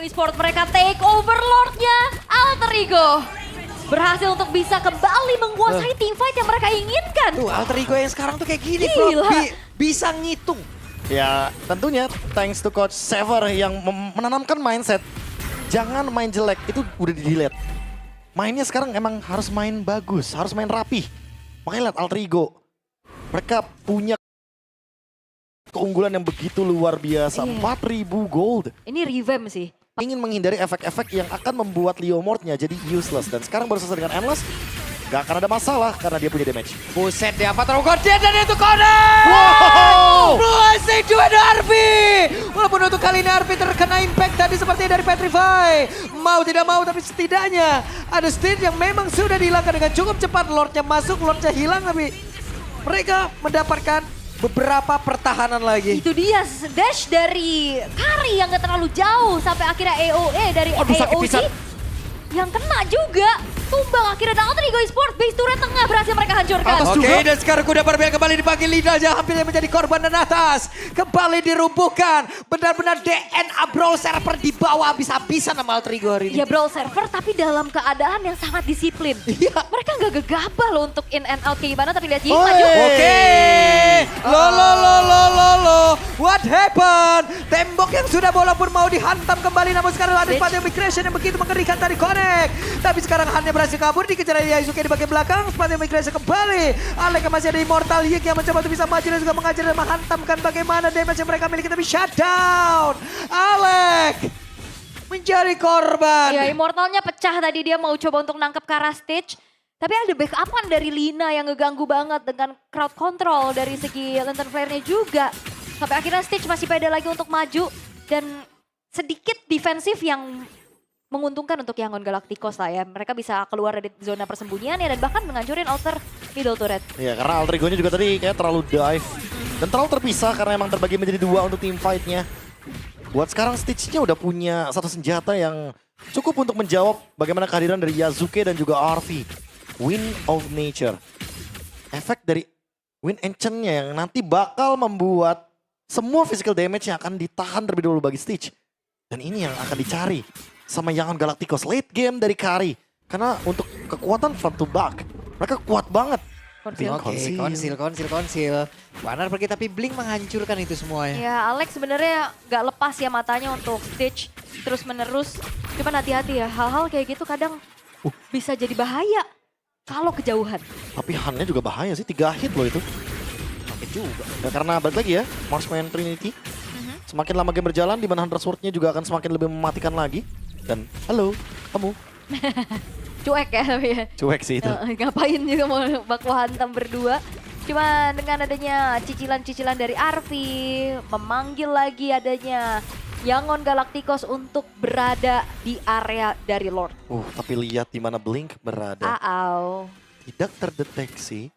Esports. Mereka take over Lordnya Alter Ego. Berhasil untuk bisa kembali menguasai teamfight yang mereka inginkan. Tuh Alter Ego yang sekarang tuh kayak gini Gila. bro. Bisa ngitung. Ya tentunya thanks to Coach Sever yang menanamkan mindset. Jangan main jelek, itu udah di-delete. Mainnya sekarang emang harus main bagus, harus main rapi. Makanya lihat Alter Ego. Mereka punya keunggulan yang begitu luar biasa. Iya. 4.000 gold. Ini revamp sih. Ingin menghindari efek-efek yang akan membuat Leomordnya jadi useless. Dan sekarang baru selesai dengan Endless. Gak akan ada masalah karena dia punya damage. Buset dia apa terlalu gede dan itu corner. Wow! Blessing juga ada Arfi. Walaupun untuk kali ini Arfi terkena impact tadi seperti dari Petrify. Mau tidak mau tapi setidaknya ada stage yang memang sudah dihilangkan dengan cukup cepat. Lordnya masuk, Lordnya hilang tapi mereka mendapatkan beberapa pertahanan lagi. Itu dia dash dari Kari yang gak terlalu jauh sampai akhirnya AOE dari Aduh, sakit AOG pisan. yang kena juga. Tumbang akhirnya dan Alter Ego Esports base turret tengah berhasil mereka hancurkan. Atas Oke, juga. dan sekarang kuda berbiak kembali dipanggil lidahnya hampir menjadi korban dan atas. Kembali dirubuhkan. Benar-benar DNA Brawl server di bawah habis-habisan sama Alter Ego hari ini. Ya brawl server tapi dalam keadaan yang sangat disiplin. Iya. Mereka gak gegabah loh untuk in and out kayak gimana tapi lihat Ying Oi. maju. Oke, lo, what happened? Tembok yang sudah walaupun mau dihantam kembali, namun sekarang ada Switch. sepatu migration yang begitu mengerikan tadi connect. Tapi sekarang hanya berhasil kabur, dikejar oleh Yasuke di bagian belakang, sepatu migration kembali. Alek yang masih ada Immortal Yik yang mencoba untuk bisa maju dan juga mengajar dan menghantamkan bagaimana damage yang mereka miliki, tapi shutdown. Alek menjadi korban. Ya Immortalnya pecah tadi dia mau coba untuk nangkep ke arah stage. Tapi ada backupan dari Lina yang ngeganggu banget dengan crowd control dari segi lantern flare-nya juga. Sampai akhirnya stage masih pede lagi untuk maju. Dan sedikit defensif yang menguntungkan untuk Yangon Galacticos lah ya. Mereka bisa keluar dari zona persembunyiannya dan bahkan menghancurin outer middle turret. Ya karena Alter Ego-nya juga tadi kayak terlalu dive. Dan terlalu terpisah karena emang terbagi menjadi dua untuk team fight-nya. Buat sekarang Stitch-nya udah punya satu senjata yang cukup untuk menjawab bagaimana kehadiran dari Yasuke dan juga Arfi. Wind of Nature. Efek dari Wind Enchant-nya yang nanti bakal membuat semua physical damage yang akan ditahan terlebih dahulu bagi Stitch. Dan ini yang akan dicari sama Yangon Galacticos late game dari Kari. Karena untuk kekuatan front to back, mereka kuat banget. Konsil. Oke, konsil. Warner pergi tapi Blink menghancurkan itu semuanya. Ya Alex sebenarnya gak lepas ya matanya untuk stage terus menerus. Cuman hati-hati ya, hal-hal kayak gitu kadang bisa jadi bahaya kalau kejauhan. Tapi Han-nya juga bahaya sih, 3 hit loh itu. Sakit juga. Ya, karena balik lagi ya, Marksman Trinity. Semakin lama game berjalan, di mana Hunter Sword-nya juga akan semakin lebih mematikan lagi. Dan halo, kamu. Cuek ya tapi ya. Cuek sih itu. Ngapain juga mau baku hantam berdua. Cuma dengan adanya cicilan-cicilan dari Arfi, memanggil lagi adanya Yangon Galacticos untuk berada di area dari Lord. Tapi lihat di mana Blink berada. Tidak terdeteksi.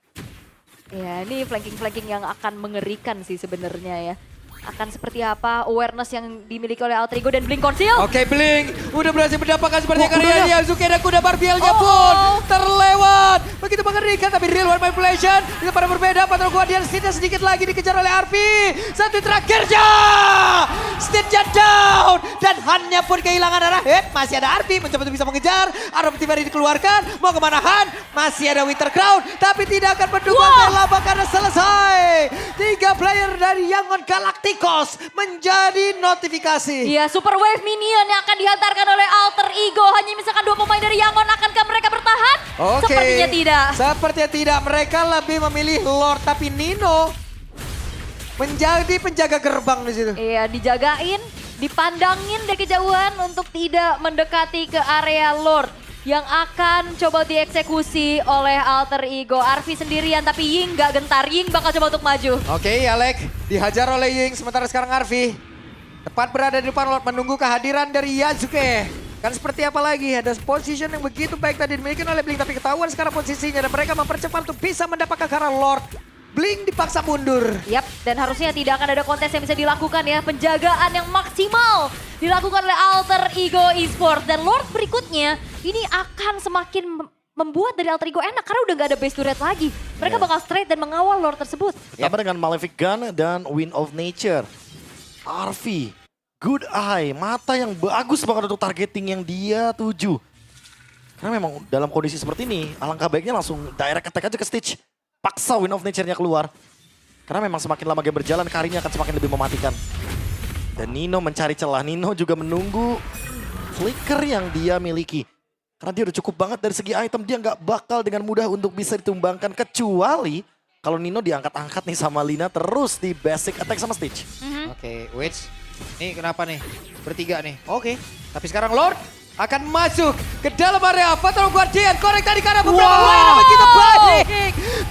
Ya ini flanking-flanking yang akan mengerikan sih sebenarnya ya. Akan seperti apa awareness yang dimiliki oleh Alter Ego dan Blink Conceal. Oke, Blink udah berhasil mendapatkan seperti Wah, karya kudanya. Yasuke dan kuda Barbielnya pun terlewat. Begitu mengerikan tapi real one manipulation. Itu pada berbeda, Patrol Guardian Stitch sedikit lagi dikejar oleh Arfi. Satu terakhirnya. Stitch down. Dan Han-nya pun kehilangan arah. Masih ada Arfi mencoba untuk bisa mengejar. Arrow tiba-tiba dikeluarkan. Mau kemana Han? Masih ada Winter Crown. Tapi tidak akan berdua lama karena selesai. 3 player dari Yangon Galacticos menjadi notifikasi. Iya, Super Wave Minion yang akan dihantarkan oleh Alter Ego. Hanya misalkan 2 pemain dari Yangon, akankah mereka bertahan? Oke. Sepertinya tidak. Sepertinya tidak. Mereka lebih memilih Lord. Tapi Nino menjadi penjaga gerbang di situ. Iya, dijagain, dipandangin dari kejauhan untuk tidak mendekati ke area Lord. Yang akan coba dieksekusi oleh Alter Ego. Arfi sendirian tapi Ying gak gentar. Ying bakal coba untuk maju. Oke, Alek dihajar oleh Ying. Sementara sekarang Arfi tepat berada di depan Lord menunggu kehadiran dari Yasuke. Kan seperti apa lagi? Ada position yang begitu baik tadi dimiliki oleh Blink. Tapi ketahuan sekarang posisinya dan mereka mempercepat untuk bisa mendapatkan ke arah Lord. Blink dipaksa mundur. Yap, dan harusnya tidak akan ada kontes yang bisa dilakukan ya. Penjagaan yang maksimal dilakukan oleh Alter Ego Esports. Dan Lord berikutnya ini akan semakin membuat dari Alter Ego enak karena udah gak ada base turret lagi. Mereka bakal straight dan mengawal Lord tersebut. Ditambah dengan Malefic Gun dan Wind of Nature. Arfi good eye, mata yang bagus banget untuk targeting yang dia tuju. Karena memang dalam kondisi seperti ini, alangkah baiknya langsung direct attack aja ke Stitch. Paksa Wind of Nature-nya keluar. Karena memang semakin lama game berjalan, Karinya akan semakin lebih mematikan. Dan Nino mencari celah, Nino juga menunggu flicker yang dia miliki. Karena dia udah cukup banget dari segi item, dia nggak bakal dengan mudah untuk bisa ditumbangkan. Kecuali kalau Nino diangkat-angkat nih sama Lina terus di basic attack sama Stitch. Oke, wait. Nih kenapa nih? Bertiga nih. Oke. Tapi sekarang Lord akan masuk ke dalam area Fatal Guardian. Korek tadi karena beberapa lain begitu baik.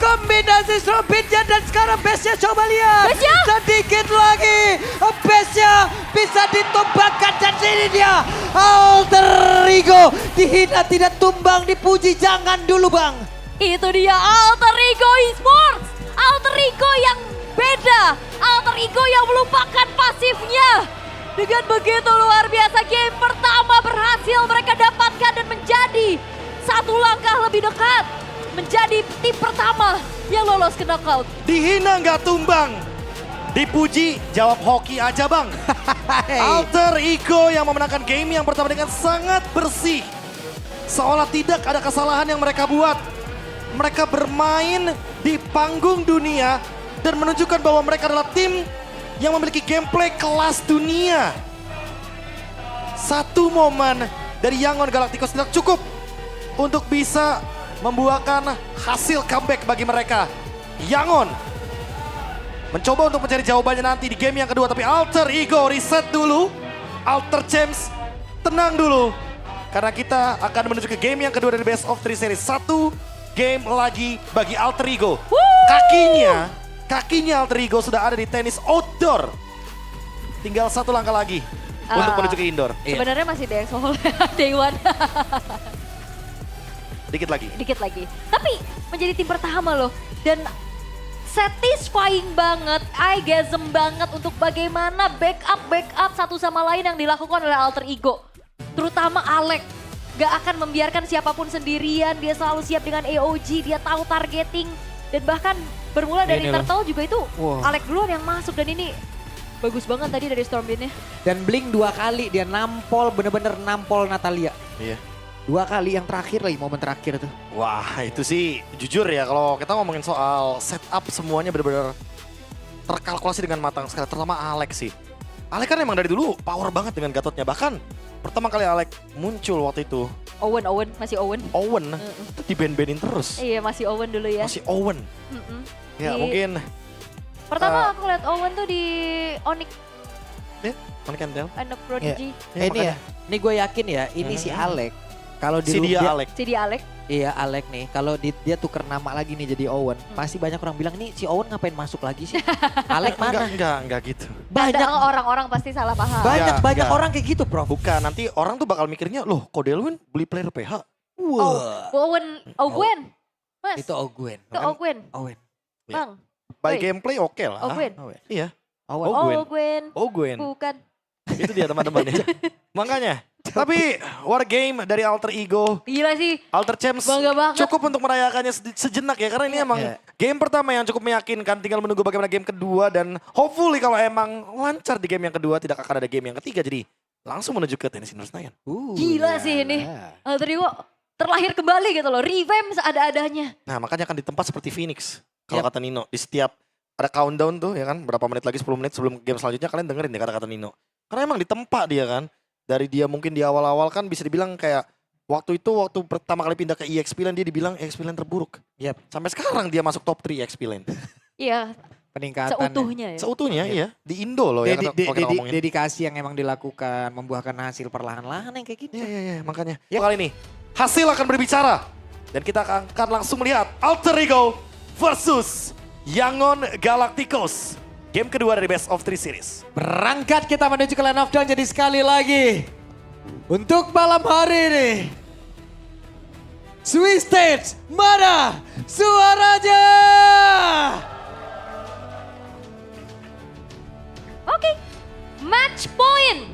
Kombinasi strobitnya dan sekarang base-nya coba lihat. Base-nya? Sedikit lagi. Base-nya bisa ditumbangkan dan ini dia. Alter Ego dihina tidak tumbang dipuji. Jangan dulu bang. Itu dia Alter Ego Esports. Alter Ego yang beda. Alter Ego yang melupakan pasifnya. Dengan begitu luar biasa game pertama berhasil mereka dapatkan dan menjadi satu langkah lebih dekat. Menjadi tim pertama yang lolos ke knockout. Dihina nggak tumbang. Dipuji, jawab hoki aja bang. Alter Ego yang memenangkan game yang pertama dengan sangat bersih. Seolah tidak ada kesalahan yang mereka buat. Mereka bermain di panggung dunia dan menunjukkan bahwa mereka adalah tim yang memiliki gameplay kelas dunia. Satu momen dari Yangon Galacticos tidak cukup untuk bisa membuahkan hasil comeback bagi mereka. Yangon mencoba untuk mencari jawabannya nanti di game yang kedua, tapi Alter Ego reset dulu. Alter Champs tenang dulu. Karena kita akan menuju ke game yang kedua dari Best of 3 Series. Satu game lagi bagi Alter Ego. Kakinya Alter Ego sudah ada di tenis outdoor. Tinggal satu langkah lagi untuk menuju ke indoor. Sebenarnya masih DX Hall Day One. Dikit lagi. Dikit lagi. Tapi menjadi tim pertama loh. Dan satisfying banget, eye-gasm banget untuk bagaimana backup satu sama lain yang dilakukan oleh Alter Ego. Terutama Alek. Gak akan membiarkan siapapun sendirian, dia selalu siap dengan AOG, dia tahu targeting. Dan bahkan bermula dari Turtle juga itu Alek duluan yang masuk dan ini bagus banget tadi dari Stormbin-nya. Dan Blink 2 kali dia nampol, bener-bener nampol Natalia. Iya. 2 kali yang terakhir lagi, momen terakhir tuh. Wah itu sih jujur ya kalau kita ngomongin soal setup semuanya benar-benar terkalkulasi dengan matang sekali. Terutama Alek sih. Alek kan emang dari dulu power banget dengan Gatotnya. Bahkan pertama kali Alek muncul waktu itu. Masih Owen. Itu di-ban-banin terus. Iya masih Owen dulu ya. Masih Owen. Ya mungkin. Pertama aku lihat Owen tuh di Onyx. Onyx and Del. Anak Prodigy. Ini ya, ini gue yakin ya, ini si Alek. Kalau di Si dia Alek. Si dia Alek. Iya Alek nih, kalau dia tuker nama lagi nih jadi Owen, pasti banyak orang bilang nih si Owen ngapain masuk lagi sih? Alek mana? Enggak gitu. Banyak orang-orang pasti salah paham. Banyak Enggak. orang kayak gitu, Prof. Bukan, nanti orang tuh bakal mikirnya, loh kok Delwin beli player PH? Ogwen. Mas. Itu Ogwen. Itu Ogwen. Owen. Bang. By Woi. gameplay oke lah. Ogwen. Iya. Owen. Ogwen. Bukan. Itu dia teman-temannya. Makanya. Tapi war game dari Alter Ego. Gila sih. Alter Champs Bangga banget. cukup untuk merayakannya sejenak ya. Karena ini emang game pertama yang cukup meyakinkan. Tinggal menunggu bagaimana game kedua. Dan hopefully kalau emang lancar di game yang kedua tidak akan ada game yang ketiga. Jadi langsung menuju ke tenis Indoor Senayan. Gila sih ini. Alter Ego terlahir kembali gitu loh. Revamp seada-adanya. Nah makanya akan di tempat seperti Phoenix. Kalau kata Nino. Di setiap ada countdown tuh ya kan. Berapa menit lagi 10 menit sebelum game selanjutnya. Kalian dengerin deh kata-kata Nino. Karena emang di tempat dia kan. Dari dia mungkin di awal-awal kan bisa dibilang kayak waktu pertama kali pindah ke EXP Lane dia dibilang EXP Lane terburuk. Sampai sekarang dia masuk top 3 EXP Lane. Iya. Peningkatan. Seutuhnya ya. Seutuhnya iya. Di Indo loh ya kalau kita ngomongin. Dedikasi yang emang dilakukan membuahkan hasil perlahan-lahan yang kayak gitu. Iya makanya. Kali ini hasil akan berbicara. Dan kita akan langsung melihat Alter Ego versus Yangon Galacticos. Game kedua dari Best of 3 Series. Berangkat kita menuju ke Land of Dawn jadi sekali lagi. Untuk malam hari ini. Swiss Stage, mana suaranya? Oke. Match point.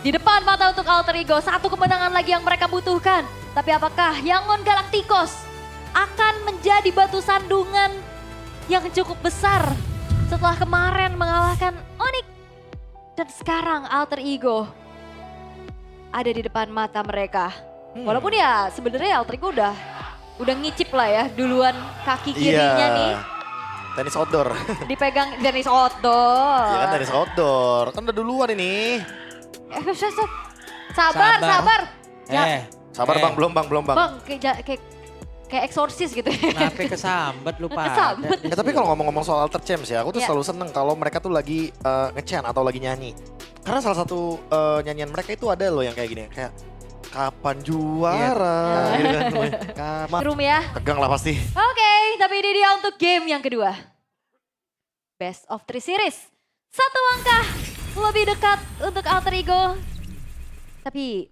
Di depan mata untuk Alter Ego. Satu kemenangan lagi yang mereka butuhkan. Tapi apakah Yangon Galacticos akan menjadi batu sandungan yang cukup besar setelah kemarin mengalahkan Onyx? Dan sekarang Alter Ego ada di depan mata mereka. Walaupun ya sebenarnya Alter Ego udah ngicip lah ya duluan kaki kirinya nih. Tenis outdoor. Dipegang tenis outdoor. Iya kan tenis outdoor. Kan udah duluan ini. Sabar. Ya, Sabar bang, belum bang. Bang, kayak eksorsis gitu ya. Kenapa kesambat lu Pak? Kesambet. Ya tapi kalau ngomong-ngomong soal Alter Champs ya, aku tuh Iya. selalu seneng kalau mereka tuh lagi nge-chant atau lagi nyanyi. Karena salah satu nyanyian mereka itu ada loh yang kayak gini, kayak kapan juara, gitu kan. Room ya. Tegang lah pasti. Oke, tapi ini dia untuk game yang kedua. Best of 3 series. Satu langkah lebih dekat untuk Alter Ego. Tapi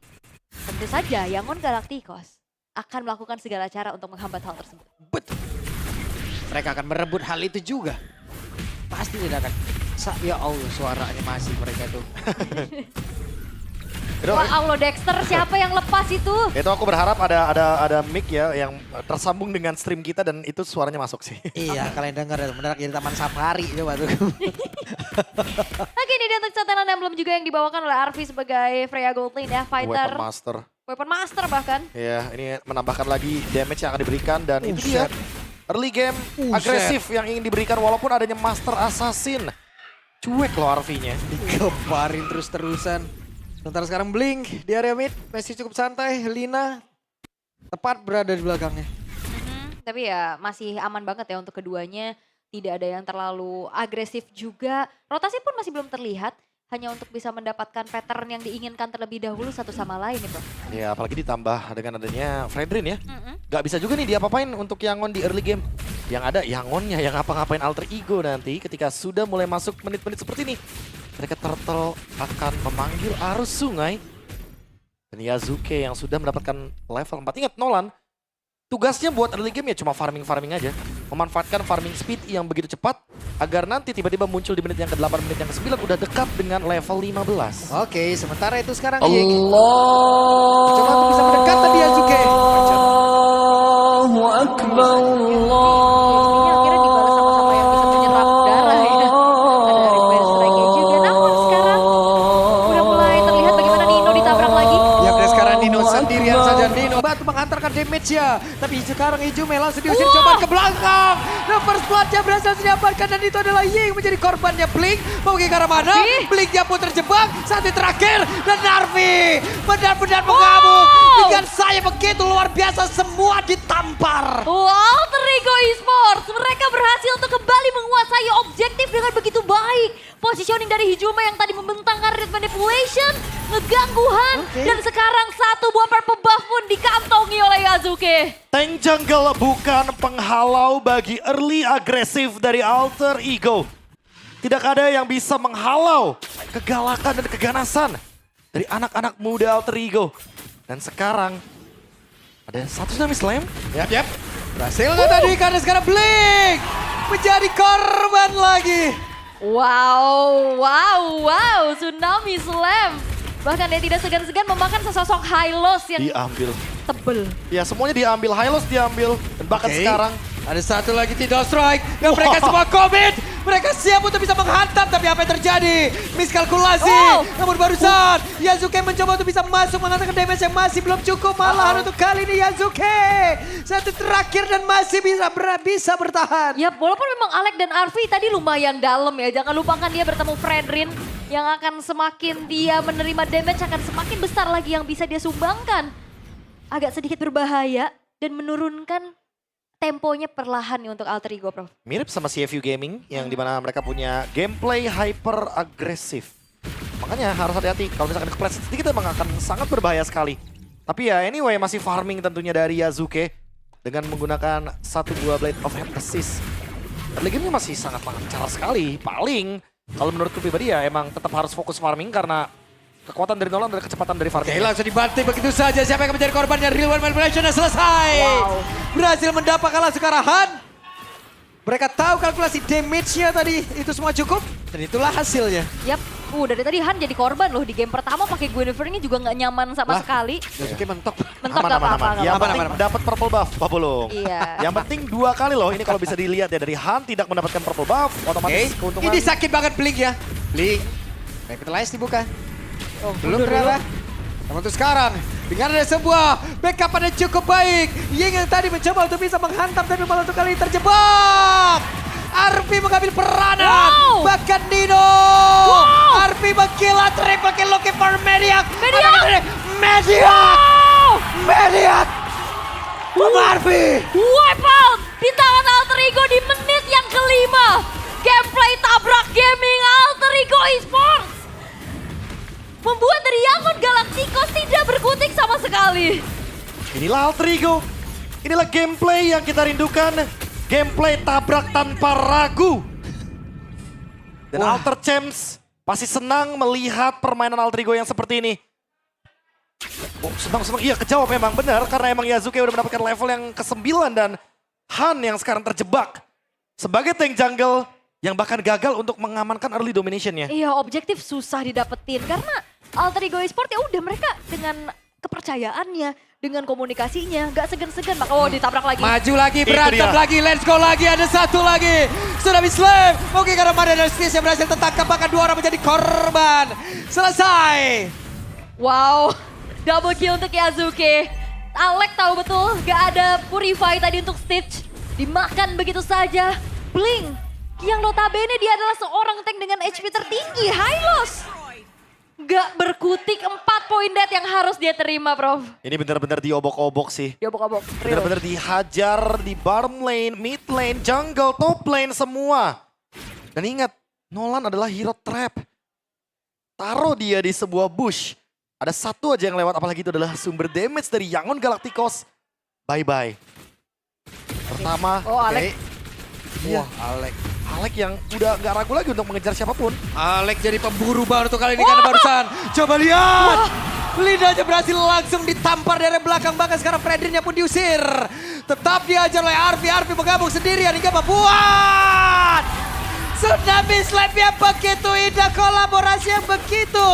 tentu saja Yangon Galacticos akan melakukan segala cara untuk menghambat hal tersebut. Betul. Mereka akan merebut hal itu juga. Pasti tidak akan. Ya Allah, suaranya masih mereka tuh. Wah Allah Dexter, siapa yang lepas itu? Itu aku berharap ada mic ya yang tersambung dengan stream kita dan itu suaranya masuk sih. Iya, kalian dengar ya, benar jadi taman safari coba tuh. Oke, ini dia untuk catatan yang belum juga yang dibawakan oleh Arfi sebagai Freya Goldlane ya, fighter. Weapon Master. Weapon Master bahkan. Ya, ini menambahkan lagi damage yang akan diberikan dan itu dia. Buset. Early game Buset. agresif yang ingin diberikan walaupun adanya Master Assassin. Cuek loh Arfi-nya. Digemparin terus-terusan. Sementara sekarang Blink di area mid masih cukup santai. Lina tepat berada di belakangnya. Tapi ya masih aman banget ya untuk keduanya. Tidak ada yang terlalu agresif juga. Rotasi pun masih belum terlihat. Hanya untuk bisa mendapatkan pattern yang diinginkan terlebih dahulu satu sama lain nih bro. Ya apalagi ditambah dengan adanya Fredrin ya. Gak bisa juga nih diapa-apain untuk Yangon di early game. Yang ada Yangonnya yang ngapa-ngapain Alter Ego nanti ketika sudah mulai masuk menit-menit seperti ini. Mereka Turtle akan memanggil arus sungai. Dan Yazuke yang sudah mendapatkan level 4. Ingat Nolan, tugasnya buat early game ya cuma farming-farming aja. Memanfaatkan farming speed yang begitu cepat. Agar nanti tiba-tiba muncul di menit yang ke-8, menit yang ke-9 udah dekat dengan level 15. Oke, sementara itu sekarang Yik. Coba untuk bisa mendekat tadi Yazuke. Allahu Akbar, Ini akhirnya dibalas sama-sama yang bisa menyerap darah ya. Ada request strike juga. Namun sekarang udah mulai terlihat bagaimana Nino ditabrak lagi. Ya dan sekarang Nino sendirian saja. Nino bantu mengantarkan damage ya. Tapi sekarang Ijume langsung diusir coba ke belakang. The first blood-nya berhasil didapatkan dan itu adalah Ying menjadi korbannya Blink. Mau ke arah mana? Blinknya pun terjebak. Satu terakhir dan Narvi benar-benar mengamuk. Dengan saya begitu luar biasa semua ditampar. Alter Ego Esports, mereka berhasil untuk kembali menguasai objektif dengan begitu baik. Positioning dari Hijume yang tadi membentangkan red manipulation, ngeganggu Han, dan sekarang satu buah purple buff pun dikantongi oleh Yazuke. Tank jungle bukan penghalau bagi early agresif dari Alter Ego. Tidak ada yang bisa menghalau kegalakan dan keganasan dari anak-anak muda Alter Ego. Dan sekarang ada satu tsunami slam. Yap. Berhasil nggak tadi karena sekarang Blink menjadi korban lagi. Wow, Tsunami Slam. Bahkan dia tidak segan-segan memakan sesosok Hylos yang Diambil. tebel. Ya semuanya diambil, Hylos diambil. Dan bahkan Oke. sekarang Ada satu lagi Tidal Strike dan mereka semua komit. Mereka siap untuk bisa menghantam tapi apa yang terjadi? Miskalkulasi. Namun barusan Yazuke mencoba untuk bisa masuk mengatakan damage yang masih belum cukup. Malahan untuk kali ini Yazuke. Satu terakhir dan masih bisa bertahan. Ya walaupun memang Alec dan Arfi tadi lumayan dalam ya. Jangan lupakan dia bertemu Fredrin yang akan semakin dia menerima damage akan semakin besar lagi yang bisa dia sumbangkan. Agak sedikit berbahaya dan menurunkan temponya perlahan nih untuk Alter Ego, Prof. mirip sama CFU Gaming yang dimana mereka punya gameplay hyper agresif. Makanya harus hati-hati kalau misalkan kepleset sedikit emang akan sangat berbahaya sekali. Tapi ya anyway masih farming tentunya dari Yazuke dengan menggunakan satu buah Blade of Emphasis. Early game-nya masih sangat lancar sekali. Paling kalau menurutku pribadi ya emang tetap harus fokus farming karena kekuatan dari Nolan dan kecepatan dari farming. Oke, langsung dibanting begitu saja. Siapa yang menjadi korbannya? Real One Manipulation selesai. Berhasil mendapatkan langsung ke arah Han. Mereka tahu kalkulasi damage-nya tadi. Itu semua cukup. Dan itulah hasilnya. Yap, dari tadi Han jadi korban loh di game pertama pakai Guinevere ini juga nggak nyaman sama sekali. Yazuke mentok. Mentok gak apa-apa. nggak Yang apa-apa. penting dapat purple buff, Babulung. Iya. Yang penting 2 kali loh. Ini kalau bisa dilihat ya dari Han tidak mendapatkan purple buff, otomatis keuntungan. Ini sakit banget Blink ya. Blink. Revitalize dibuka. Belum ternyata. Namun untuk sekarang, dengan ada sebuah backup yang cukup baik. Ying yang tadi mencoba untuk bisa menghantam, tapi malah untuk kali ini terjebak. Arfi mengambil peranan. Wow. Bahkan Dino. Wow. Arfi menggila, triple kill looking for Mediac. Mediac. Mediac. Mediac. Arfi. Wipe out di tangan Alter Ego di menit yang kelima. Gameplay tabrak gaming Alter Ego Esports. Membuat dari Yangon Galacticos tidak berkutik sama sekali. Inilah Alter Ego. Inilah gameplay yang kita rindukan. Gameplay tabrak tanpa ragu. Dan Wah. Alter Champs pasti senang melihat permainan Alter Ego yang seperti ini. Oh, senang-senang. Iya, kejawab memang benar. Karena emang Yazuke udah mendapatkan level yang ke-9 dan Han yang sekarang terjebak sebagai tank jungle yang bahkan gagal untuk mengamankan early domination-nya. Iya, objektif susah didapetin karena Alter Ego Esports ya udah mereka dengan kepercayaannya, dengan komunikasinya, nggak segan-segan. Maka ditabrak lagi. Maju lagi, Itu berantem dia. lagi, let's go lagi, ada satu lagi. Tsunami Slam, mungkin karena Mada dan Stis yang berhasil tertangkap, bahkan 2 orang menjadi korban. Selesai. Wow, double kill untuk Yazuke. Alek tahu betul gak ada Purify tadi untuk Stitch. Dimakan begitu saja. Blink, yang notabene dia adalah seorang tank dengan HP tertinggi, Hylos. Gak berkutik 4 poin dead yang harus dia terima, Prof. Ini benar-benar diobok-obok sih. Diobok-obok. Benar-benar dihajar di bottom lane, mid lane, jungle, top lane semua. Dan ingat, Nolan adalah hero trap. Taruh dia di sebuah bush. Ada satu aja yang lewat, apalagi itu adalah sumber damage dari Yangon Galacticos. Bye-bye. Pertama, Oh, Alek. Iya. Wah, Alek. Alek yang udah gak ragu lagi untuk mengejar siapapun. Alek jadi pemburu baru untuk kali ini karena barusan. Coba lihat. Lidahnya berhasil langsung ditampar dari belakang, bahkan sekarang Fredrinnya pun diusir. Tetap diajar oleh Arfi. Arfi menggabung sendirian hingga membuat Tsunami Slam yang begitu indah, kolaborasi yang begitu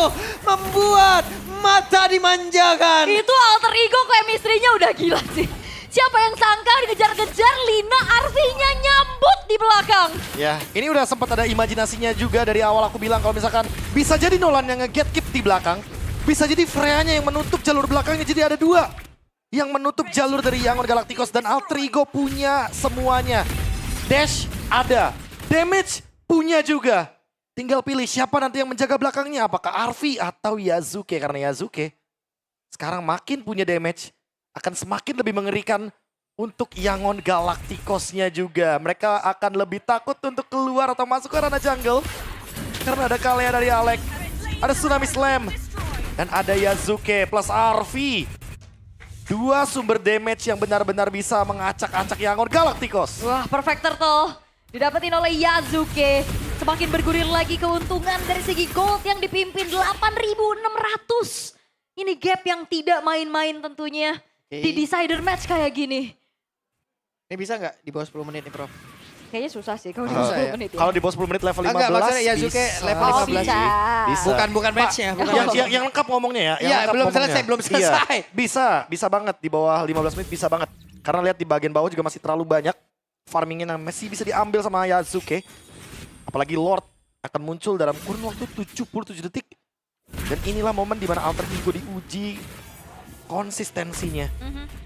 membuat mata dimanjakan. Itu Alter Ego chemistry-nya udah gila sih. Siapa yang sangka dikejar-kejar Lina, Arfi-nya nyambut di belakang. Ya, ini udah sempat ada imajinasinya juga dari awal aku bilang kalau misalkan bisa jadi Nolan yang nge-get keep di belakang. Bisa jadi Freya-nya yang menutup jalur belakangnya, jadi ada 2. Yang menutup jalur dari Yangon Galacticos dan Alter Ego punya semuanya. Dash ada, damage punya juga. Tinggal pilih siapa nanti yang menjaga belakangnya. Apakah Arfi atau Yazuke. Karena Yazuke sekarang makin punya damage. Akan semakin lebih mengerikan untuk Yangon Galacticos-nya juga. Mereka akan lebih takut untuk keluar atau masuk ke ranah jungle. Karena ada Kalea dari Alek. Ada Tsunami Slam. Dan ada Yazuke plus Arfi. 2 sumber damage yang benar-benar bisa mengacak-acak Yangon Galacticos. Wah, perfect turtle. Didapetin oleh Yazuke. Semakin bergulir lagi keuntungan dari segi gold yang dipimpin 8.600. Ini gap yang tidak main-main tentunya. Di decider match kayak gini. Ini bisa nggak di bawah 10 menit nih, Prof? Kayaknya susah sih kalau di Susah 10 ya? menit ya. Kalau di bawah 10 menit level 15 Enggak, maksudnya Yazuke bisa. level Oh, 15 bisa. sih. Bisa. Bukan matchnya. Bukan Yang lengkap ngomongnya ya. yang Iya, lengkap belum ngomongnya. selesai, belum selesai. Iya, bisa banget di bawah 15 menit bisa banget. Karena lihat di bagian bawah juga masih terlalu banyak farmingnya yang masih bisa diambil sama Yazuke. Apalagi Lord akan muncul dalam kurun waktu 77 detik. Dan inilah momen di mana Alter Ego diuji konsistensinya.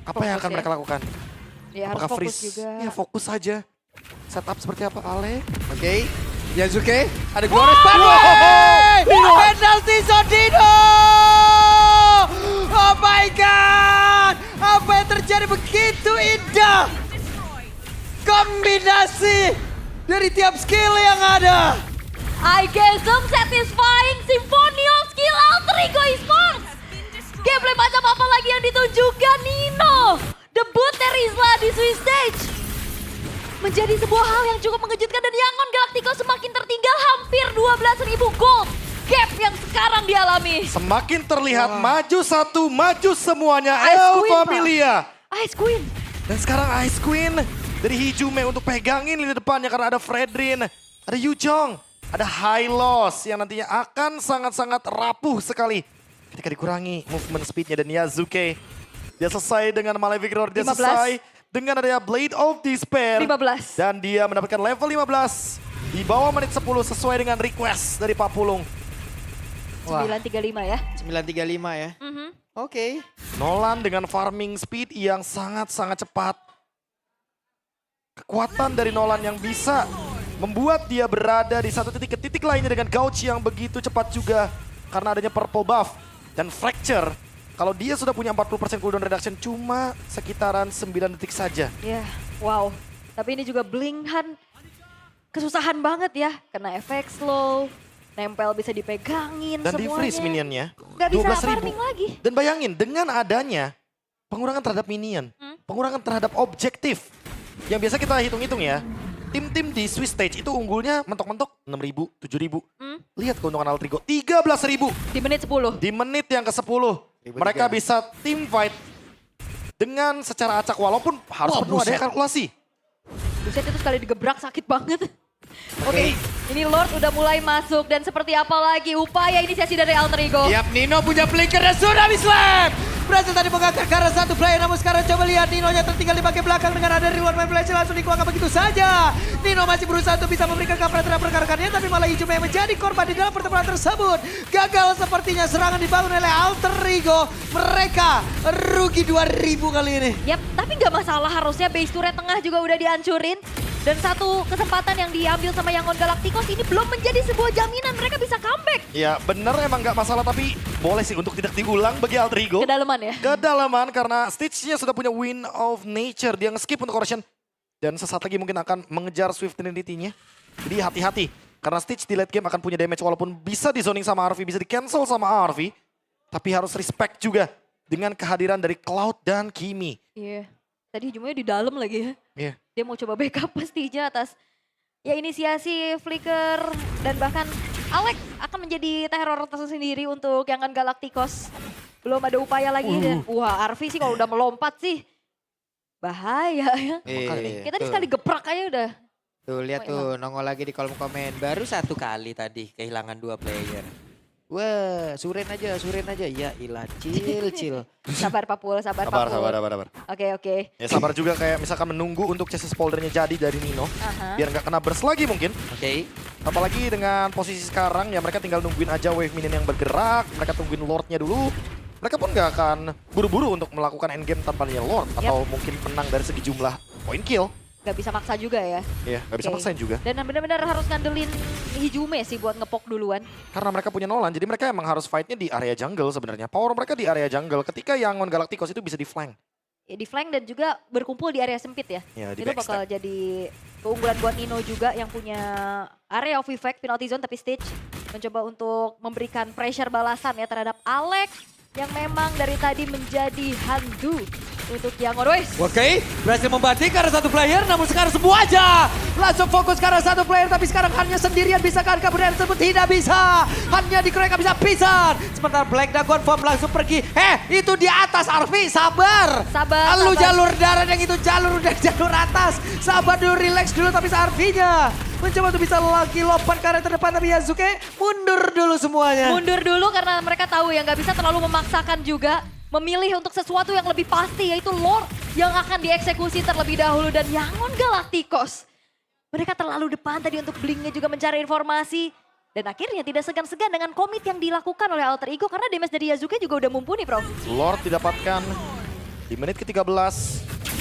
Apa yang Fokus akan ya. mereka lakukan? Ya harus Apakah fokus freeze? juga. Ya fokus saja. Setup seperti apa Ale? Oke. Yazuke, ada Glorious Pathway! Penalti Sodino! Oh my God! Apa yang terjadi begitu indah? Kombinasi dari tiap skill yang ada. I get some satisfying symphony of skill Alter Ego Esports. Gameplay macam apa lagi yang ditunjukkan Nino? Debut Terizla di Swiss Stage. Menjadi sebuah hal yang cukup mengejutkan dan Yangon Galacticos semakin tertinggal hampir 12.000 gold. Gap yang sekarang dialami. Semakin terlihat maju satu, maju semuanya. Ice El Queen, Pak. Familia. Ice Queen. Dan sekarang Ice Queen dari Hijume untuk pegangin lini depannya karena ada Fredrin, ada Yujong, ada Hylos yang nantinya akan sangat-sangat rapuh sekali ketika dikurangi movement speednya. Dan Yazuke dia selesai dengan Malefic Roar, dia 15. selesai dengan adanya Blade of Despair. 15. Dan dia mendapatkan level 15 di bawah menit 10 sesuai dengan request dari Pak Pulung. Wah. 935 ya. 935 ya. Mhm. Oke. Nolan dengan farming speed yang sangat-sangat cepat. Kekuatan dari Nolan yang bisa membuat dia berada di satu titik ke titik lainnya dengan gouge yang begitu cepat juga. Karena adanya purple buff dan fracture. Kalau dia sudah punya 40% cooldown reduction cuma sekitaran 9 detik saja. Ya, wow. Tapi ini juga Blinkhan kesusahan banget ya. Kena efek slow, nempel bisa dipegangin Dan semuanya. di-freeze minionnya. Gak bisa 12.000. farming lagi. Dan bayangin dengan adanya pengurangan terhadap minion, pengurangan terhadap objektif. Yang biasa kita hitung-hitung ya. Tim-tim di Swiss Stage itu unggulnya mentok-mentok 6.000, 7.000. Lihat keuntungan Altrigo, 13.000 Di menit 10. di menit yang ke-10. Mereka bisa team fight dengan secara acak walaupun harus Wah, penuh adanya buset. kalkulasi. Buset itu sekali digebrak sakit banget. Oke, ini Lord udah mulai masuk dan seperti apa lagi upaya inisiasi dari Alter Ego. Yap, Nino punya flicker dan sudah di-slap. Berhasil tadi mengangkat ke arah satu player, namun sekarang coba lihat Ninonya tertinggal di bagian belakang dengan ada Real One Manipulation langsung dikuangkan begitu saja. Nino masih berusaha untuk bisa memberikan cover terhadap rekan-rekannya, tapi malah Ijume yang menjadi korban di dalam pertempuran tersebut. Gagal sepertinya serangan dibangun oleh Alter Ego. Mereka rugi 2.000 kali ini. Yap, tapi nggak masalah harusnya base turret tengah juga udah dihancurin. Dan satu kesempatan yang diambil sama Yangon Galacticos ini belum menjadi sebuah jaminan mereka bisa comeback. Ya bener emang nggak masalah tapi boleh sih untuk tidak diulang bagi Altrigo. Kedalaman ya. Kedalaman karena Stitch-nya sudah punya Wind of Nature. Dia nge-skip untuk Corrosion. Dan sesaat lagi mungkin akan mengejar Swift Trinity-nya. Jadi hati-hati. Karena Stitch di late game akan punya damage walaupun bisa di zoning sama Arvi, bisa di cancel sama Arvi. Tapi harus respect juga dengan kehadiran dari Cloud dan Kimi. Iya. Tadi hujungnya di dalam lagi ya. Iya. Dia mau coba backup pastinya atas ya inisiasi Flicker dan bahkan Alex akan menjadi teror tersendiri untuk Yangon Galacticos. Belum ada upaya lagi dan wah Arvi sih kalau udah melompat sih bahaya ya. Kita tadi sekali geprak aja udah. Tuh lihat tuh nongol lagi di kolom komen. Baru satu kali tadi kehilangan 2 player. Wah, suren aja. Ya ilah, chill. Sabar Papul, sabar Sabar, Papul. sabar. Oke. Ya sabar juga kayak misalkan menunggu untuk chassis poldernya jadi dari Nino. Aha. Biar nggak kena burst lagi mungkin. Oke. Apalagi dengan posisi sekarang ya mereka tinggal nungguin aja wave minion yang bergerak. Mereka tungguin Lordnya dulu. Mereka pun nggak akan buru-buru untuk melakukan endgame tanpa adanya Lord. Atau mungkin menang dari segi jumlah point kill. Gak bisa maksa juga ya. Iya, nggak bisa Oke. maksain juga. Dan benar-benar harus ngandelin Hijume sih buat ngepok duluan. Karena mereka punya Nolan, jadi mereka emang harus fightnya di area jungle sebenarnya. Power mereka di area jungle ketika Yangon Galacticos itu bisa di flank. Ya, di flank dan juga berkumpul di area sempit ya. Ya, di Itu bakal backstab. jadi keunggulan buat Nino juga yang punya area of effect penalty zone tapi Stitch mencoba untuk memberikan pressure balasan ya terhadap Alex yang memang dari tadi menjadi hantu untuk Yangon. Oke, berhasil membanting ke arah satu player, namun sekarang semua aja langsung fokus ke arah satu player, tapi sekarang hanya sendirian bisa kan kabur dari tersebut tidak bisa, hanya dikeroyok bisa pisan. Sementara Black Dragon Form langsung pergi. Itu di atas Arvi, sabar. Sabar, Lu sabar. jalur darat yang itu jalur udah jalur atas, sabar dulu, relax dulu, tapi Arvinya mencoba untuk bisa lagi lompat ke arah terdepan, tapi Yasuke mundur dulu semuanya. Mundur dulu karena mereka tahu ya nggak bisa terlalu memaksakan juga. Memilih untuk sesuatu yang lebih pasti yaitu Lord yang akan dieksekusi terlebih dahulu dan Yangon Galacticos. Mereka terlalu depan tadi untuk Blinknya juga mencari informasi. Dan akhirnya tidak segan-segan dengan komit yang dilakukan oleh Alter Ego karena damage dari Yasuke juga udah mumpuni Prof. Lord didapatkan di menit ke-13.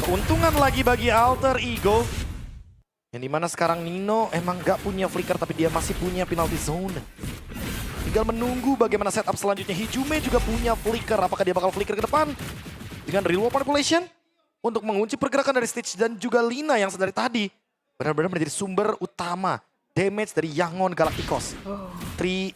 Keuntungan lagi bagi Alter Ego. Yang dimana sekarang Nino emang gak punya flicker tapi dia masih punya penalty zone. Tinggal menunggu bagaimana setup selanjutnya. Hijume juga punya flicker. Apakah dia bakal flicker ke depan? Dengan real world manipulation. Untuk mengunci pergerakan dari Stitch dan juga Lina yang sedari tadi. Benar-benar menjadi sumber utama damage dari Yangon Galacticos. 3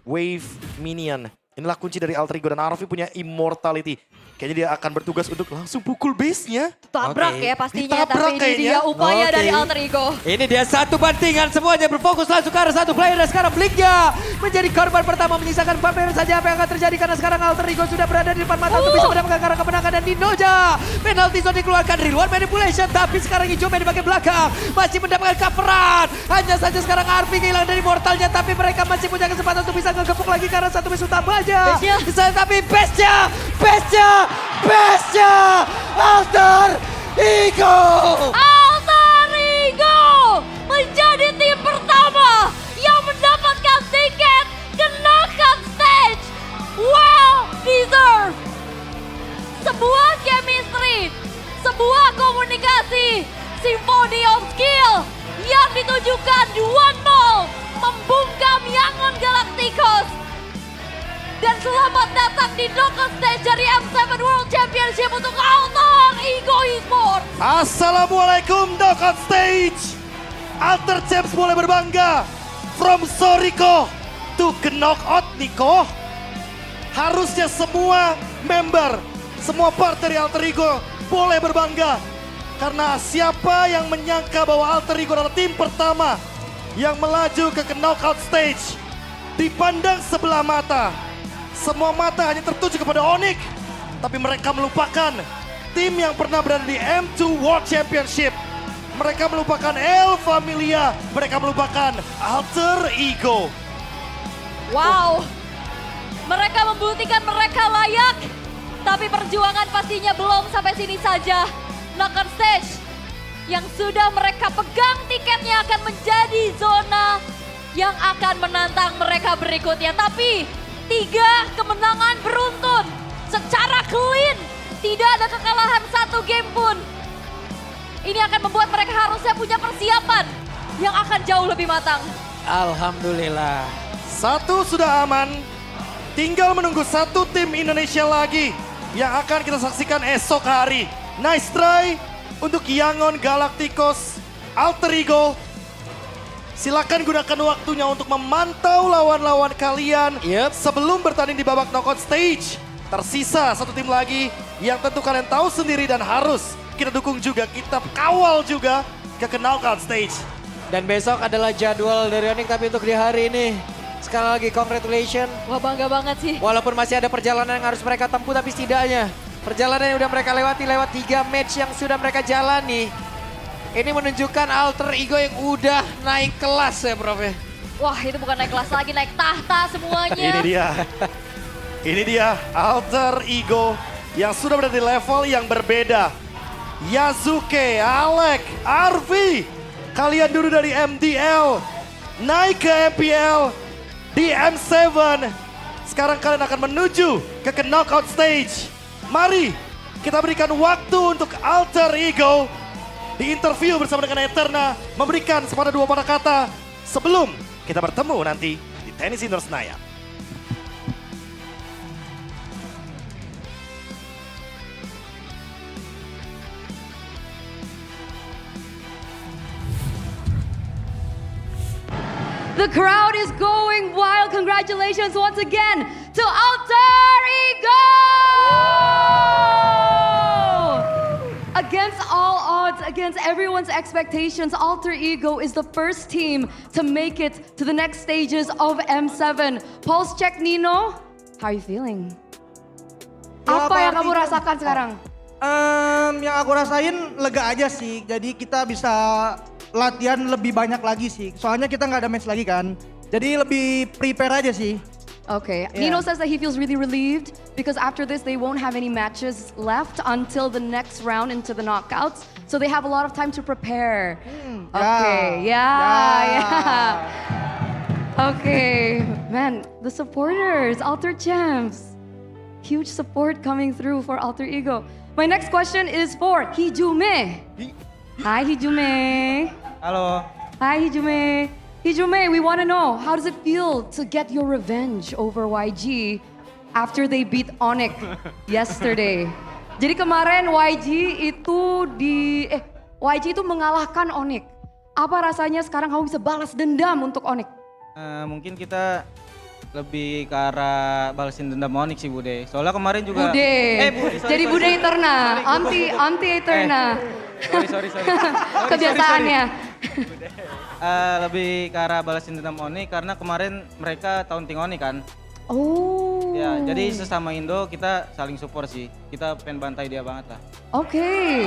wave minion. Inilah kunci dari Alter Ego dan Arvi punya immortality. Kayaknya dia akan bertugas untuk langsung pukul base-nya. Tabrak Oke. ya pastinya Ditabrak tapi ini dia kayaknya. upaya Oke. dari Alter Ego. Ini dia satu bantingan, semuanya berfokus langsung ke arah satu player dan sekarang Blinknya menjadi korban pertama menyisakan 4 player saja. Apa yang akan terjadi karena sekarang Alter Ego sudah berada di depan mata untuk bisa mendapatkan arah kemenangan dan Ninoja. Penalty zone dikeluarkan, Real One Manipulation, tapi sekarang Ijume di bagian belakang masih mendapatkan coveran. Hanya saja sekarang Arvi kehilangan dari mortalnya, tapi mereka masih punya kesempatan untuk bisa ngegepuk lagi karena satu base utamanya. Tapi base-nya Alter Ego. Alter Ego menjadi tim pertama yang mendapatkan tiket ke knockout deserve sebuah chemistry, sebuah komunikasi, symphony of skill yang ditujukan 1-0 membungkam Yangon Galacticos. Dan selamat datang di knockout stage dari M7 World Championship untuk Alter Ego Esports. Assalamualaikum knockout stage. Alter Champs boleh berbangga. From Soriko to knockout Niko. Harusnya semua member, semua part dari Alter Ego boleh berbangga. Karena siapa yang menyangka bahwa Alter Ego adalah tim pertama yang melaju ke knockout stage. Dipandang sebelah mata. Semua mata hanya tertuju kepada Onyx. Tapi mereka melupakan tim yang pernah berada di M2 World Championship. Mereka melupakan El Familia. Mereka melupakan Alter Ego. Wow, mereka membuktikan mereka layak. Tapi perjuangan pastinya belum sampai sini saja. Knockout stage yang sudah mereka pegang tiketnya akan menjadi zona yang akan menantang mereka berikutnya. Tapi 3 kemenangan beruntun secara clean. Tidak ada kekalahan 1 game pun. Ini akan membuat mereka harusnya punya persiapan yang akan jauh lebih matang. Alhamdulillah. 1 sudah aman. Tinggal menunggu 1 tim Indonesia lagi yang akan kita saksikan esok hari. Nice try untuk Yangon Galacticos Alter Ego. Silakan gunakan waktunya untuk memantau lawan-lawan kalian sebelum bertanding di babak knockout stage. Tersisa 1 tim lagi yang tentu kalian tahu sendiri dan harus kita dukung juga, kita kawal juga ke knockout stage. Dan besok adalah jadwal dari Onyx, tapi untuk di hari ini sekali lagi congratulations. Wah, bangga banget sih. Walaupun masih ada perjalanan yang harus mereka tempuh, tapi setidaknya perjalanan yang udah mereka lewati lewat 3 match yang sudah mereka jalani. Ini menunjukkan Alter Ego yang udah naik kelas ya, Prof. Wah, itu bukan naik kelas lagi, naik tahta semuanya. Ini dia. Ini dia Alter Ego yang sudah berada di level yang berbeda. Yasuke, Alec, Arvi. Kalian dulu dari MDL. Naik ke MPL. Di M7. Sekarang kalian akan menuju ke knockout stage. Mari kita berikan waktu untuk Alter Ego di interview bersama dengan Eterna, memberikan sepatah 2 patah kata sebelum kita bertemu nanti di Tenis Indoor Senayan. The crowd is going wild. Congratulations once again to Alter Ego! Against all odds, against everyone's expectations, Alter Ego is the first team to make it to the next stages of M7. Pulse check, Nino. How are you feeling? Apa yang kamu rasakan sekarang? Yang aku rasain lega aja sih. Jadi kita bisa latihan lebih banyak lagi sih. Soalnya kita nggak ada match lagi kan. Jadi lebih prepare aja sih. Okay, Yeah. Nino says that he feels really relieved because after this they won't have any matches left until the next round into the knockouts. So they have a lot of time to prepare. Okay, yeah. Okay, man, the supporters, Alter Champs. Huge support coming through for Alter Ego. My next question is for Hijume. Hi Hijume. Halo. Hi Hijume. Hijume, we want to know, how does it feel to get your revenge over YG after they beat Onyx yesterday? Jadi kemarin YG itu mengalahkan Onyx. Apa rasanya sekarang kamu bisa balas dendam untuk Onyx? Mungkin kita lebih ke arah balesin dendam Onyx sih Bude. Soalnya kemarin juga Bude. Bude, Jadi Bude Eterna, anti Eterna. Sorry. Kebiasaannya. Lebih ke arah balesin dendam Onyx karena kemarin mereka taunting Onyx kan. Oh. Ya, jadi sesama Indo kita saling support sih. Kita pengen bantai dia banget lah. Okay.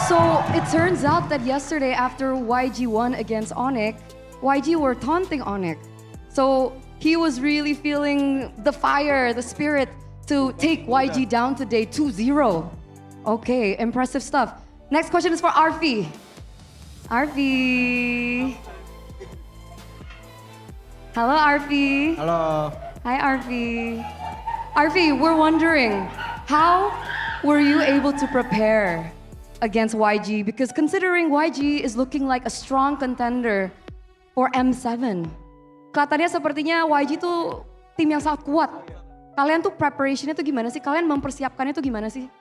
So it turns out that yesterday after YG won against Onyx, YG were taunting Onyx. So he was really feeling the fire, the spirit to take YG down today 2-0. Okay, impressive stuff. Next question is for Arfi. Arfi. Halo Arfi. Halo. Hi Arfi. Arfi, we're wondering, how were you able to prepare against YG? Because considering YG is looking like a strong contender for M7. Kelihatannya sepertinya YG tuh tim yang sangat kuat. Kalian tuh preparationnya tuh gimana sih? Kalian mempersiapkannya tuh gimana sih?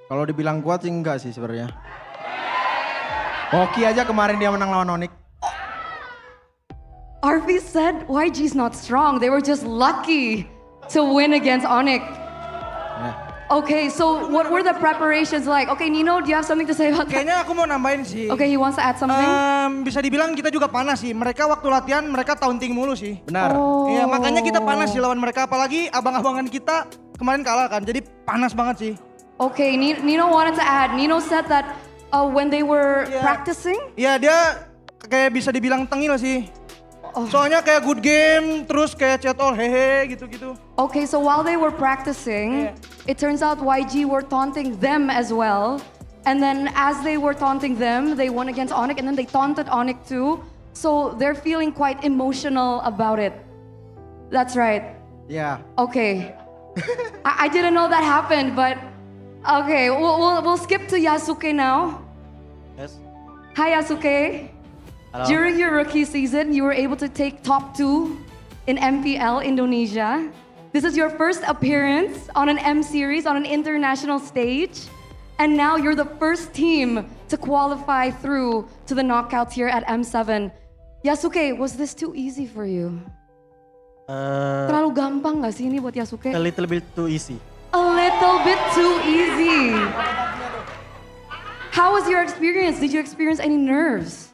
Kalau dibilang kuat sih enggak sih sebenarnya. Hoki aja kemarin dia menang lawan Onyx. Arfi said YG's not strong. They were just lucky to win against Onyx. Okay, so what were the preparations like? Okay, Nino, do you have something to say about that? Kayaknya aku mau nambahin sih. Okay, he wants to add something. Bisa dibilang kita juga panas sih. Mereka waktu latihan mereka taunting mulu sih. Benar. Iya, makanya kita panas sih lawan mereka. Apalagi abang-abangan kita kemarin kalah kan. Jadi panas banget sih. Okay, Nino wanted to add. Nino said that when they were practicing. Iya, dia kayak bisa dibilang tengil sih. Soalnya kayak good game, terus kayak chat all hehe gitu-gitu. Okay, so while they were practicing, it turns out YG were taunting them as well. And then as they were taunting them, they won against Onyx and then they taunted Onyx too. So they're feeling quite emotional about it. That's right. Iya. Okay. I didn't know that happened, but okay, we'll skip to Yasuke now. Yes. Hi Yasuke. Halo. During your rookie season, you were able to take top 2 in MPL Indonesia. This is your first appearance on an M series on an international stage. And now you're the first team to qualify through to the knockouts here at M7. Yasuke, was this too easy for you? Terlalu gampang gak sih ini buat Yasuke? A little bit too easy. A little bit too easy. How was your experience? Did you experience any nerves?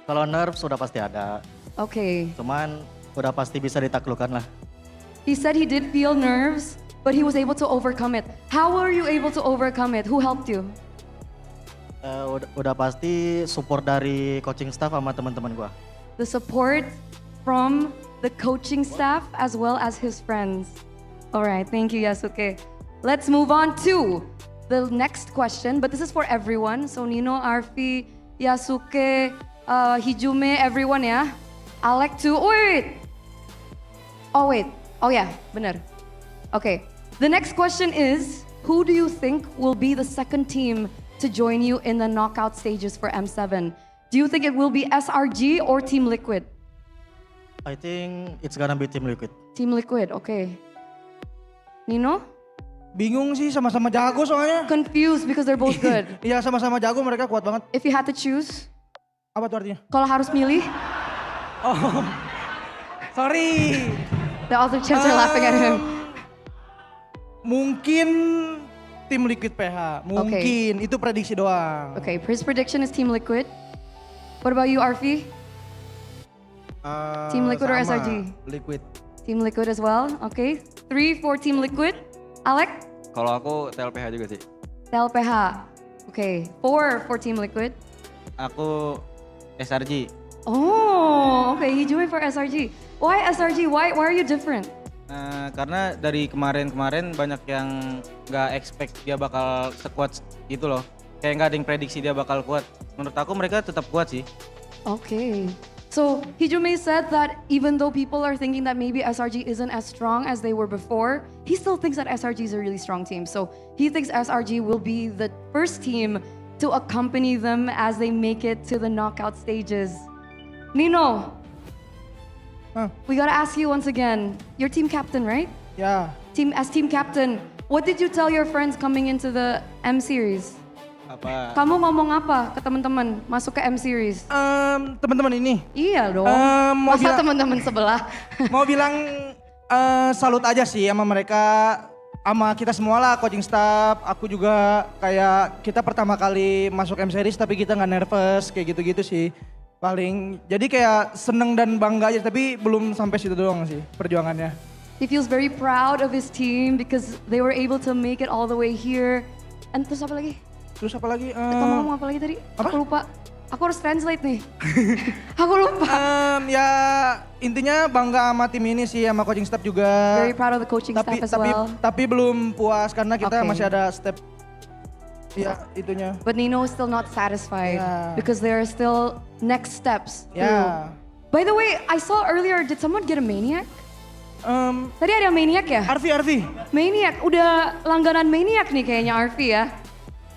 Kalau nerve sudah pasti ada. Okay. Cuman udah pasti bisa ditaklukkan lah. He said he did feel nerves, but he was able to overcome it. How were you able to overcome it? Who helped you? Udah pasti support dari coaching staff sama teman-teman gua. The support from the coaching staff as well as his friends. All right, thank you Yasuke. Let's move on to the next question, but this is for everyone. So Nino, Arfi, Yasuke, Hijume, everyone ya. Alec too. Oh wait. Oh yeah, bener. Okay. The next question is, who do you think will be the second team to join you in the knockout stages for M7? Do you think it will be SRG or Team Liquid? I think it's gonna be Team Liquid. Team Liquid, okay. Nino? Bingung sih, sama-sama jago soalnya. Confused because they're both good. Iya, sama-sama jago, mereka kuat banget. If you had to choose, Apa tuh artinya? kalau harus milih, Sorry. the other chants are laughing at him. Mungkin tim Liquid PH. Mungkin. Itu prediksi doang. Okay, his prediction is Team Liquid. What about you, Arfi? Team Liquid or Sama, SRG? Liquid. Team Liquid as well, okay. 3 for Team Liquid. Alec? Kalau aku TLPH juga sih. TLPH. Okay, 4 for Team Liquid. Aku SRG. Oh, okay, he joined for SRG. Why SRG? Why are you different? Karena dari kemarin-kemarin banyak yang nggak expect dia bakal sekuat itu loh. Kayak nggak ada yang prediksi dia bakal kuat. Menurut aku mereka tetap kuat sih. Okay. So Hijume said that even though people are thinking that maybe SRG isn't as strong as they were before, he still thinks that SRG is a really strong team. So he thinks SRG will be the first team to accompany them as they make it to the knockout stages. Nino, we gotta ask you once again. You're team captain, right? Ya. As team captain, what did you tell your friends coming into the M series? Apa? Kamu ngomong apa ke teman-teman masuk ke M series? Teman-teman ini. Iya dong. mau Masa bilang- teman-teman sebelah? Mau bilang salut aja sih sama mereka, sama kita semua lah, coaching staff. Aku juga kayak kita pertama kali masuk M series tapi kita nggak nervous kayak gitu-gitu sih. Paling jadi kayak seneng dan bangga aja, tapi belum sampai situ doang sih perjuangannya. He feels very proud of his team because they were able to make it all the way here. And terus apa lagi? Terus apa lagi? Kamu ngomong apa lagi tadi? apa? Aku lupa. Aku harus translate nih. Aku lupa. Ya intinya bangga sama tim ini sih, sama coaching staff juga. Very proud of the coaching staff as well. Tapi belum puas karena kita Okay. masih ada step. Ya itunya. But Nino is still not satisfied Yeah. because there are still next steps. Ya. By the way, I saw earlier, did someone get a Maniac? Tadi ada Maniac ya? Arfi. Maniac, udah langganan Maniac nih kayaknya Arfi ya.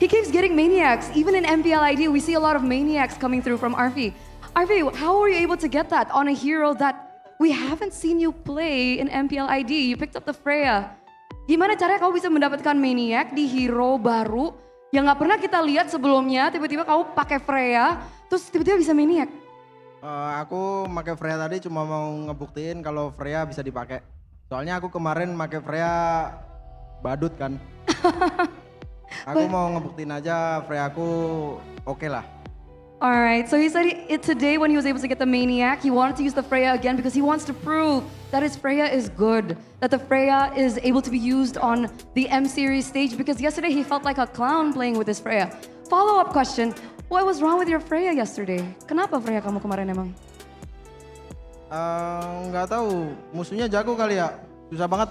He keeps getting Maniacs. Even in MPL ID, we see a lot of Maniacs coming through from Arfi. Arfi, how were you able to get that on a hero that we haven't seen you play in MPL ID? You picked up the Freya. Gimana caranya kamu bisa mendapatkan Maniac di hero baru yang gak pernah kita lihat sebelumnya, tiba-tiba kamu pakai Freya, terus tiba-tiba bisa Maniac? Aku pakai Freya tadi cuma mau ngebuktiin kalau Freya bisa dipakai. Soalnya aku kemarin pakai Freya badut kan. Aku mau ngebuktiin aja Freya aku oke lah. Alright, so he said today when he was able to get the Maniac, he wanted to use the Freya again because he wants to prove that his Freya is good. That the Freya is able to be used on the M-Series stage because yesterday he felt like a clown playing with his Freya. Follow-up question, what was wrong with your Freya yesterday? Kenapa Freya kamu kemarin emang? Nggak tahu, musuhnya jago kali ya. Susah banget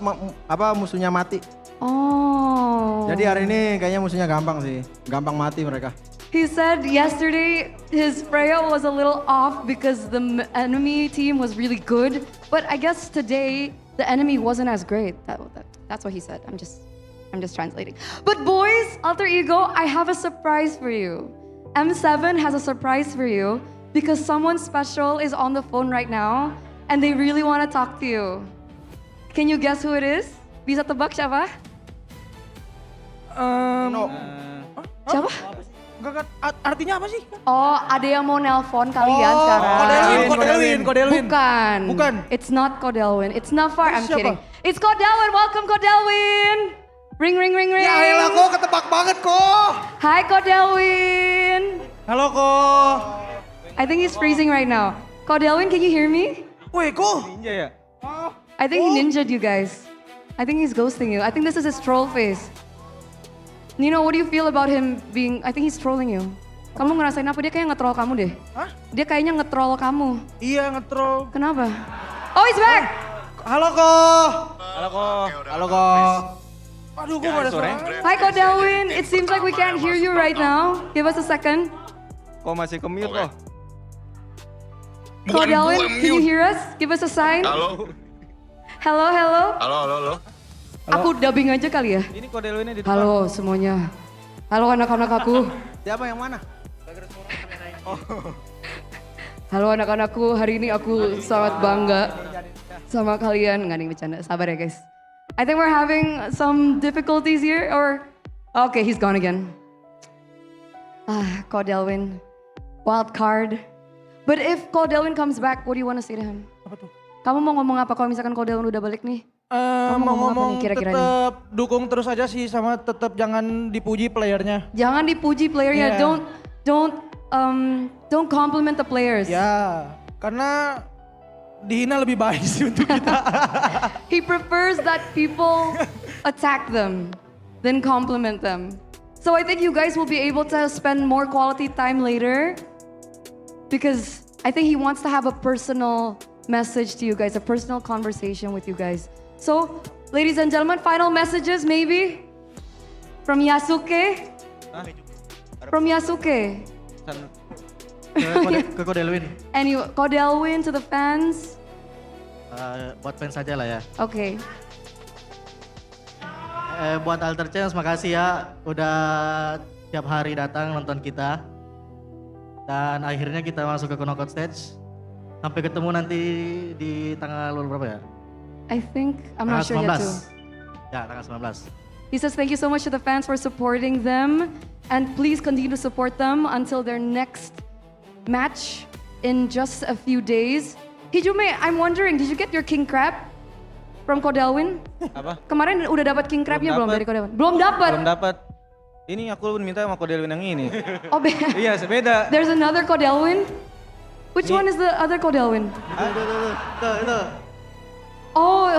musuhnya mati. Oh. Jadi hari ini kayaknya musuhnya gampang sih. Gampang mati mereka. He said yesterday his Freya was a little off because the enemy team was really good. But I guess today the enemy wasn't as great. That's what he said. I'm just translating. But boys, Alter Ego, I have a surprise for you. M7 has a surprise for you because someone special is on the phone right now and they really want to talk to you. Can you guess who it is? Bisa tebak siapa? Siapa? Enggak, artinya apa sih? Oh, ada yang mau nelpon kalian sekarang. Kodelwin. Bukan. It's not Kodelwin. It's not far. I'm kidding. It's Kodelwin. Welcome Kodelwin. Ring. Ya elah kok ketebak banget kok. Hi Kodelwin. Halo kok. I think he's freezing right now. Kodelwin, can you hear me? Woi kok. Ninja ya? I think he ninja'd you guys. I think he's ghosting you. I think this is his troll face. Nino, what do you feel about him being, I think he's trolling you. Kamu ngerasain apa? Dia kayak nge-troll kamu deh. Hah? Dia kayaknya nge-troll kamu. Iya nge-troll. Kenapa? Oh, he's back! Halo kok. Halo kok. Aduh kok gak ada suara. Hi Kodelwin, it seems like we can't hear you right now. Give us a second. Kok masih ke-mute loh? Kodelwin, can you hear us? Give us a sign. Halo. Halo. Aku dubbing aja kali ya. Ini Kodelwinnya di depan. Halo semuanya. Halo anak-anak aku. Siapa yang mana? Halo anak-anakku, hari ini aku sangat bangga sama kalian. Nggak nih bercanda, sabar ya guys. I think we're having some difficulties here or... Okay, he's gone again. Kodelwin. Wild card. But if Kodelwin comes back, what do you want to say to him? Apa tuh? Kamu mau ngomong apa kalau misalkan Kodelwin udah balik nih? Mau ngomong apa ngomong nih kira-kira tetap dukung terus aja sih sama tetap jangan dipuji playernya. Jangan dipuji playernya, Yeah. don't compliment the players. Ya, karena dihina lebih baik sih untuk kita. He prefers that people attack them than compliment them. So I think you guys will be able to spend more quality time later because I think he wants to have a personal message to you guys, a personal conversation with you guys. So, ladies and gentlemen, final messages maybe from Yasuke. From Yasuke. Ke Kodelwin. And you, Kodelwin to the fans. Buat fans aja lah ya. Okay. Buat Alter Chance makasih ya udah tiap hari datang nonton kita. Dan akhirnya kita masuk ke knockout stage. Sampai ketemu nanti di tanggal berapa ya? I think, I'm not sure yet too. Ya, tanggal 19. He says thank you so much to the fans for supporting them. And please continue to support them until their next match in just a few days. Hijume, I'm wondering, did you get your king crab from Kodelwin? Apa? Kemarin udah dapat king crabnya belum Belum dari Kodelwin? Belum dapat. Belum dapat. Ini aku minta sama Kodelwin yang ini. Oh, beda. Iya, beda. There's another Kodelwin. Which one is the other Kodelwin? Itu. Oh,